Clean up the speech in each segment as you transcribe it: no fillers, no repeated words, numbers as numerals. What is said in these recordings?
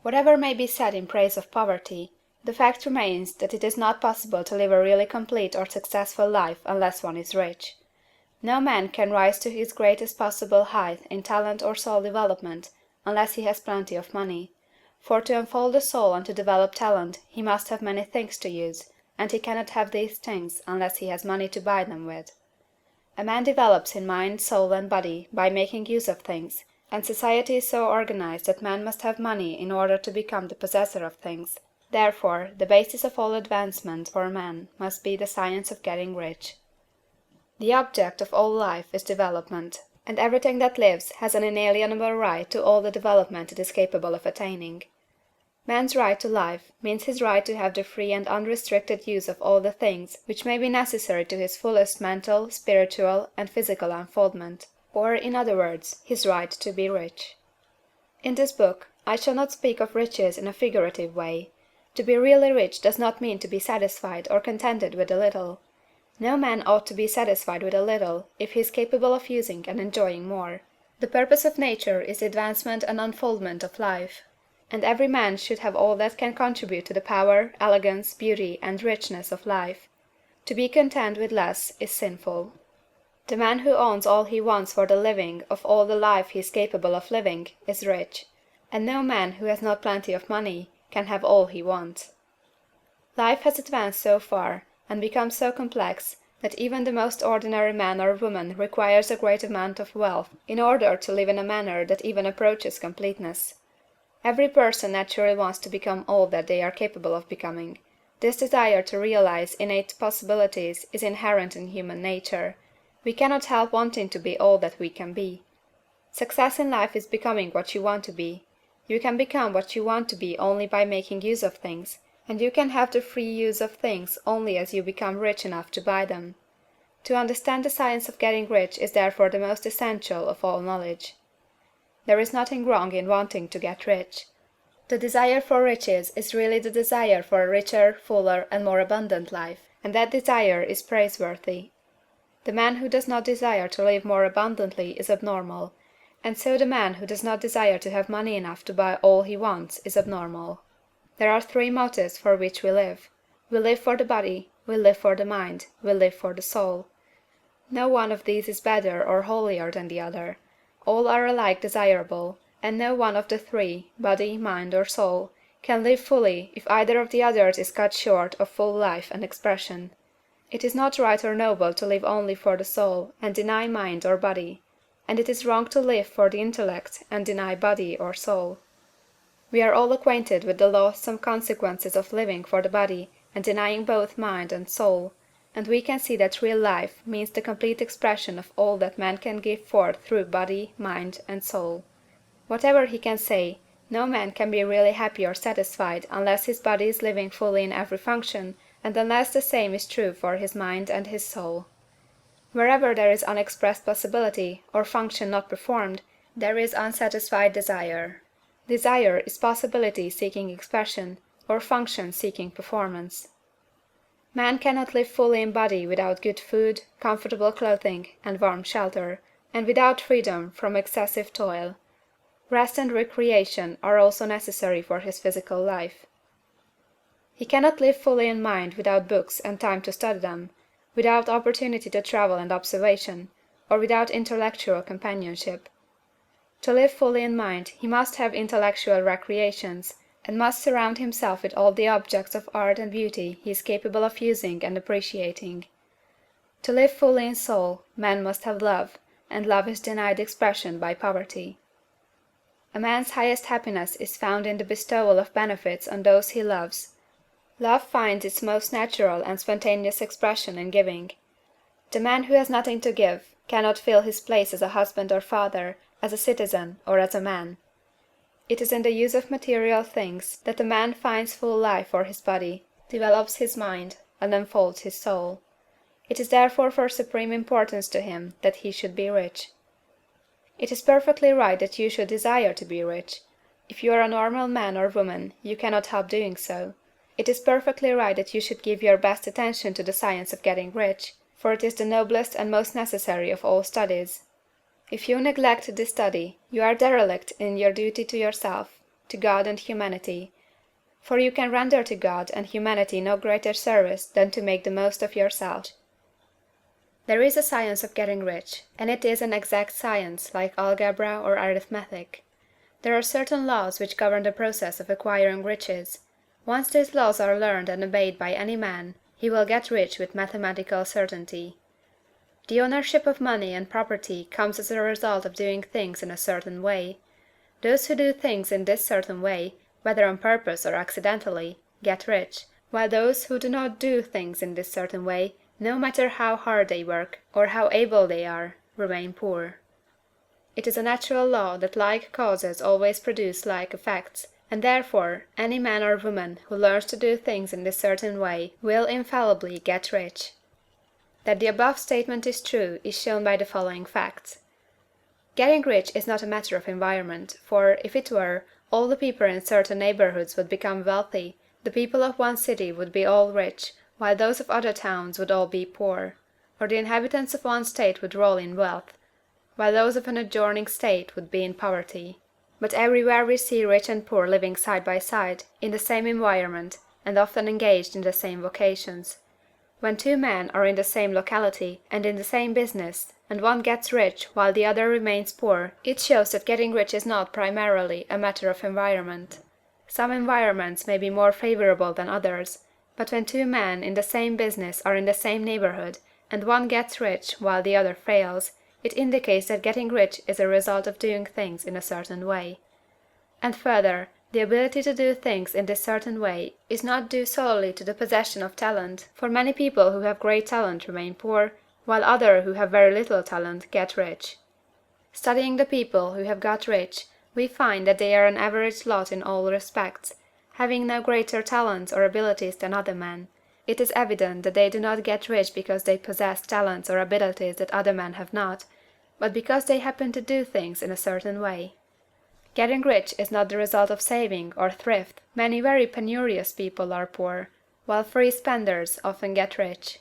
Whatever may be said in praise of poverty, the fact remains that it is not possible to live a really complete or successful life unless one is rich. No man can rise to his greatest possible height in talent or soul development unless he has plenty of money, for to unfold the soul and to develop talent he must have many things to use, and he cannot have these things unless he has money to buy them with. A man develops in mind, soul, and body by making use of things, and society is so organized that man must have money in order to become the possessor of things. Therefore, the basis of all advancement for man must be the science of getting rich. The object of all life is development, and everything that lives has an inalienable right to all the development it is capable of attaining. Man's right to life means his right to have the free and unrestricted use of all the things which may be necessary to his fullest mental, spiritual, and physical unfoldment, or, in other words, his right to be rich. In this book, I shall not speak of riches in a figurative way. To be really rich does not mean to be satisfied or contented with a little. No man ought to be satisfied with a little if he is capable of using and enjoying more. The purpose of nature is the advancement and unfoldment of life, and every man should have all that can contribute to the power, elegance, beauty, and richness of life. To be content with less is sinful. The man who owns all he wants for the living of all the life he is capable of living is rich, and no man who has not plenty of money can have all he wants. Life has advanced so far, and become so complex, that even the most ordinary man or woman requires a great amount of wealth in order to live in a manner that even approaches completeness. Every person naturally wants to become all that they are capable of becoming. This desire to realize innate possibilities is inherent in human nature. We cannot help wanting to be all that we can be. Success in life is becoming what you want to be. You can become what you want to be only by making use of things, and you can have the free use of things only as you become rich enough to buy them. To understand the science of getting rich is therefore the most essential of all knowledge. There is nothing wrong in wanting to get rich. The desire for riches is really the desire for a richer, fuller, and more abundant life, and that desire is praiseworthy. The man who does not desire to live more abundantly is abnormal, and so the man who does not desire to have money enough to buy all he wants is abnormal. There are three motives for which we live. We live for the body, we live for the mind, we live for the soul. No one of these is better or holier than the other. All are alike desirable, and no one of the three, body, mind, or soul, can live fully if either of the others is cut short of full life and expression. It is not right or noble to live only for the soul and deny mind or body, and it is wrong to live for the intellect and deny body or soul. We are all acquainted with the loathsome consequences of living for the body and denying both mind and soul, and we can see that real life means the complete expression of all that man can give forth through body, mind, and soul. Whatever he can say, no man can be really happy or satisfied unless his body is living fully in every function, and unless the same is true for his mind and his soul. Wherever there is unexpressed possibility, or function not performed, there is unsatisfied desire. Desire is possibility seeking expression, or function seeking performance. Man cannot live fully in body without good food, comfortable clothing, and warm shelter, and without freedom from excessive toil. Rest and recreation are also necessary for his physical life. He cannot live fully in mind without books and time to study them, without opportunity to travel and observation, or without intellectual companionship. To live fully in mind, he must have intellectual recreations, and must surround himself with all the objects of art and beauty he is capable of using and appreciating. To live fully in soul, man must have love, and love is denied expression by poverty. A man's highest happiness is found in the bestowal of benefits on those he loves. Love finds its most natural and spontaneous expression in giving. The man who has nothing to give cannot fill his place as a husband or father, as a citizen, or as a man. It is in the use of material things that a man finds full life for his body, develops his mind, and unfolds his soul. It is therefore for supreme importance to him that he should be rich. It is perfectly right that you should desire to be rich. If you are a normal man or woman, you cannot help doing so. It is perfectly right that you should give your best attention to the science of getting rich, for it is the noblest and most necessary of all studies. If you neglect this study, you are derelict in your duty to yourself, to God and humanity, for you can render to God and humanity no greater service than to make the most of yourself. There is a science of getting rich, and it is an exact science, like algebra or arithmetic. There are certain laws which govern the process of acquiring riches. Once these laws are learned and obeyed by any man, he will get rich with mathematical certainty. The ownership of money and property comes as a result of doing things in a certain way. Those who do things in this certain way, whether on purpose or accidentally, get rich, while those who do not do things in this certain way, no matter how hard they work, or how able they are, remain poor. It is a natural law that like causes always produce like effects, and therefore any man or woman who learns to do things in this certain way will infallibly get rich. That the above statement is true is shown by the following facts. Getting rich is not a matter of environment, for, if it were, all the people in certain neighborhoods would become wealthy, the people of one city would be all rich, while those of other towns would all be poor, or the inhabitants of one state would roll in wealth, while those of an adjoining state would be in poverty. But everywhere we see rich and poor living side by side, in the same environment, and often engaged in the same vocations. When two men are in the same locality and in the same business, and one gets rich while the other remains poor, it shows that getting rich is not primarily a matter of environment. Some environments may be more favorable than others, but when two men in the same business are in the same neighborhood, and one gets rich while the other fails, it indicates that getting rich is a result of doing things in a certain way. And further, the ability to do things in this certain way is not due solely to the possession of talent, for many people who have great talent remain poor, while others who have very little talent get rich. Studying the people who have got rich, we find that they are an average lot in all respects, having no greater talents or abilities than other men. It is evident that they do not get rich because they possess talents or abilities that other men have not, but because they happen to do things in a certain way. Getting rich is not the result of saving or thrift. Many very penurious people are poor, while free spenders often get rich.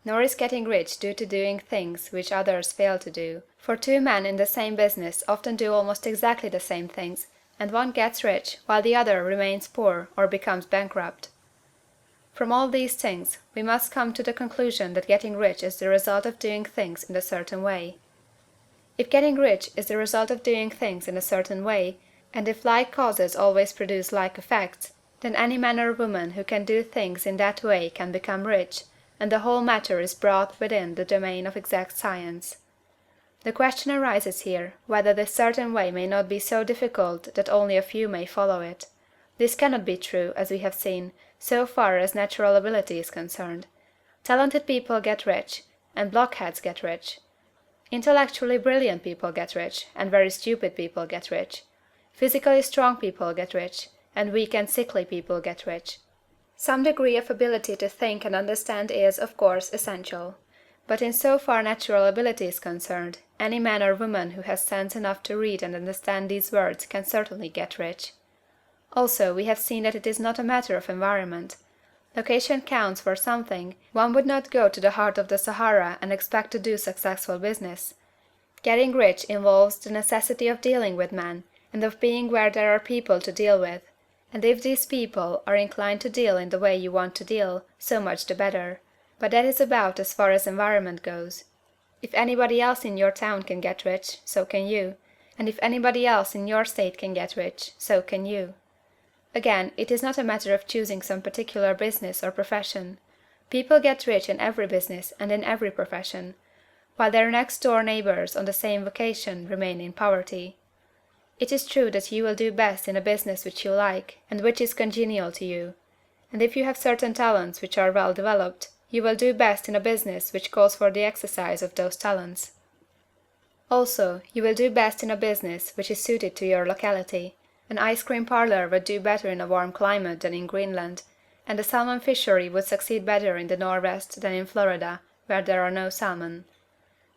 Nor is getting rich due to doing things which others fail to do, for two men in the same business often do almost exactly the same things, and one gets rich while the other remains poor or becomes bankrupt. From all these things, we must come to the conclusion that getting rich is the result of doing things in a certain way. If getting rich is the result of doing things in a certain way, and if like causes always produce like effects, then any man or woman who can do things in that way can become rich, and the whole matter is brought within the domain of exact science. The question arises here, whether this certain way may not be so difficult that only a few may follow it. This cannot be true, as we have seen, so far as natural ability is concerned. Talented people get rich, and blockheads get rich. Intellectually brilliant people get rich, and very stupid people get rich. Physically strong people get rich, and weak and sickly people get rich. Some degree of ability to think and understand is, of course, essential. But in so far natural ability is concerned, any man or woman who has sense enough to read and understand these words can certainly get rich. Also, we have seen that it is not a matter of environment. Location counts for something. One would not go to the heart of the Sahara and expect to do successful business. Getting rich involves the necessity of dealing with men, and of being where there are people to deal with. And if these people are inclined to deal in the way you want to deal, so much the better. But that is about as far as environment goes. If anybody else in your town can get rich, so can you. And if anybody else in your state can get rich, so can you. Again, it is not a matter of choosing some particular business or profession. People get rich in every business and in every profession, while their next-door neighbors on the same vocation remain in poverty. It is true that you will do best in a business which you like, and which is congenial to you. And if you have certain talents which are well developed, you will do best in a business which calls for the exercise of those talents. Also, you will do best in a business which is suited to your locality. An ice cream parlor would do better in a warm climate than in Greenland, and a salmon fishery would succeed better in the Northwest than in Florida, where there are no salmon.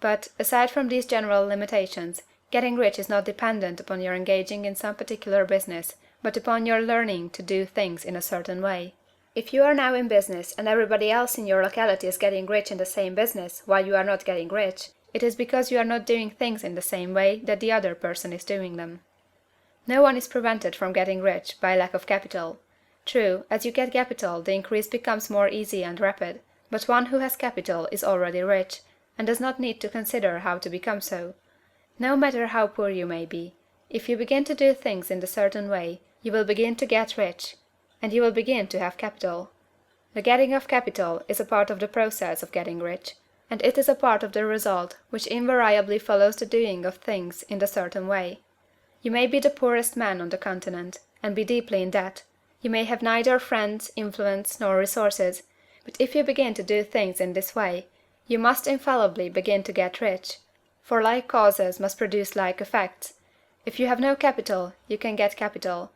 But, aside from these general limitations, getting rich is not dependent upon your engaging in some particular business, but upon your learning to do things in a certain way. If you are now in business and everybody else in your locality is getting rich in the same business while you are not getting rich, it is because you are not doing things in the same way that the other person is doing them. No one is prevented from getting rich by lack of capital. True, as you get capital the increase becomes more easy and rapid, but one who has capital is already rich, and does not need to consider how to become so. No matter how poor you may be, if you begin to do things in a certain way, you will begin to get rich, and you will begin to have capital. The getting of capital is a part of the process of getting rich, and it is a part of the result which invariably follows the doing of things in a certain way. You may be the poorest man on the continent, and be deeply in debt. You may have neither friends, influence, nor resources, but if you begin to do things in this way, you must infallibly begin to get rich, for like causes must produce like effects. If you have no capital, you can get capital.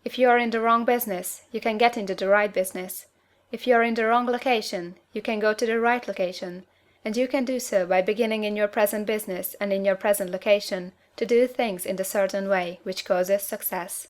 If you are in the wrong business, you can get into the right business. If you are in the wrong location, you can go to the right location, and you can do so by beginning in your present business and in your present location to do things in the certain way which causes success.